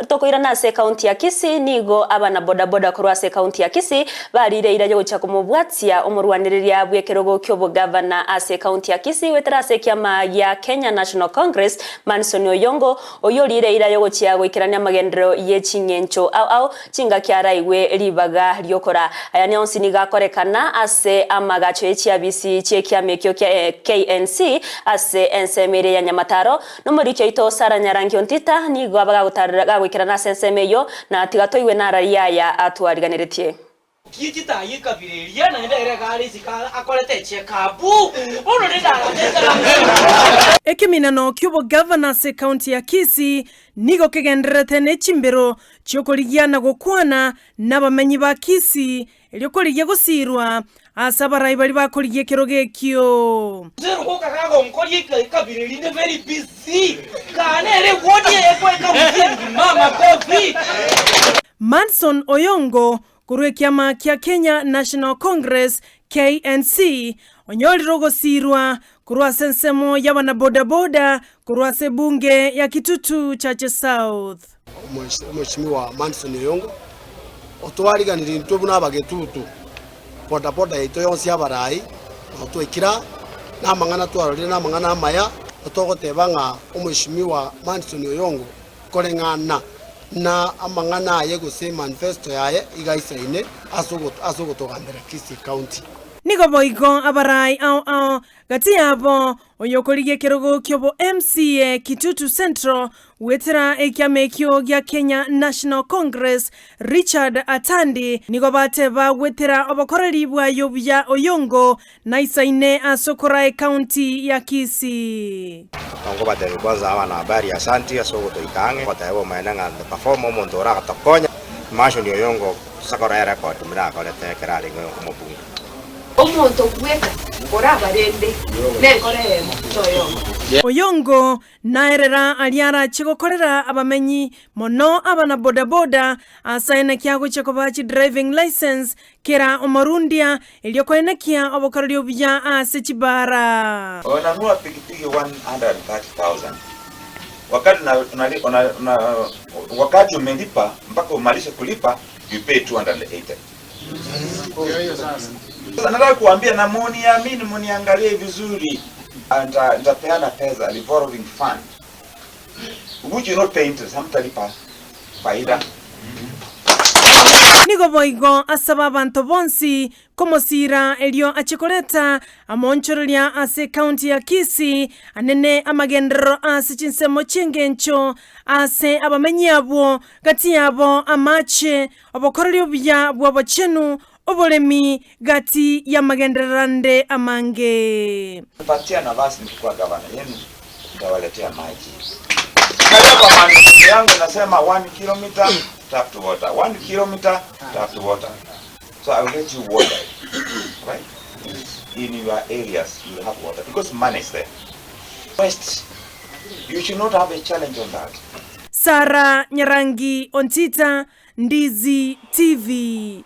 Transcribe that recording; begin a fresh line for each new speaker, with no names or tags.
tokoira na se county ya Kisii nigo abana bodaboda kurwa se county ya Kisii barire iraje gucha kumubwatia umurwaniriria bwekerogo kyobo governor ase county ya Kisii wetera se kiama ya Kenya National Congress Manson Oyongo oyorire iraje gucha gwikirania magendero ye chingencho au chinga kyara iwe ribaga ryokora aya ni onsini gakorekana ase amagacho echiabisi chekiame kyo KNC ase ensemere ya Nyamataro no muri cyo Sara Nyarangi ontita nigo abaga gutarira gwikirana sensemeyo na tigatoiwe na raia ya atwariganiretie
Kijita yikabireria na ndere gari zikala akolete chekabu ono ndara
Ekiminano kyobo governor se county ya Kisii nigo kegenderete ne chimbero cyokoligiana gokwana n'abamenyi ba Kisii eliokoligiye gusirwa asabarai bali bakoligiye kirogekyo
zero ko kakago nkoliye kabireri ne very busy kanere wodi ekweka mzingi mama kofi
Manson Oyongo kurwe kiama kia Kenya National Congress KNC onyoliro gosirwa kurwa sensemo y'abana bodaboda kurwa se bunge ya Kitutu Chache South.
Mheshimiwa Manson Oyongo otwariganira ntobuna abagetutu bodaboda ito yonsi abarai otwekira namangana twarore namangana amaya otogotebanga Mheshimiwa Manson Oyongo korengana na amangana ye guse manifesto yaye igaisaine asogotogambera Kisii County
nigo boigo abarai au gati yabo oyokoligie kerogo kyobo MCA Kitutu Central wetera ekiamekyo gya Kenya National Congress Richard Atandi nigo bateba wetera obokoreri bwayo bya Oyongo na isaine asokora county ya Kisii
ngo batari baza abana habari asanti asogoto ikange batayebo maenanga perform omuntu ora gatokonya Manson Oyongo sakora ya record mira ko letekera lingo kumubunga
omuntu kweka ora barende nekore
Oyongo naerera aliara chigokorera abamenyi mono abana bodaboda asaina kyago chekobachi driving license kera omarundia eliokoenekia obokaryo bya asechibara
ona huwa pikipiki 130,000 wakati umelipa mpaka umalishe kulipa you pay 280. Nataka kuambia na muniamini muniangalie vizuri nitapeana pesa revolving fund which you not pay interest hamtalipa faida
nigo boigo asaba abantu bonsi komosira elio achikoleta amonchorelia ase county ya Kisii anene amagendero ase chinsemo chengencho ase abamenyi abo gati yabo amache obokorelio bya bwabachenu obolemi gati ya magenderande amange
patia nafasi kwa gavana yenu nitawaletea maji kwa maana yangu nasema 1 kilometer tap to water 1 kilometer tap to water so I will let you water right in your areas you will have water because money is there first you should not have a challenge on that.
Sara Nyarangi ontita Ndizi TV.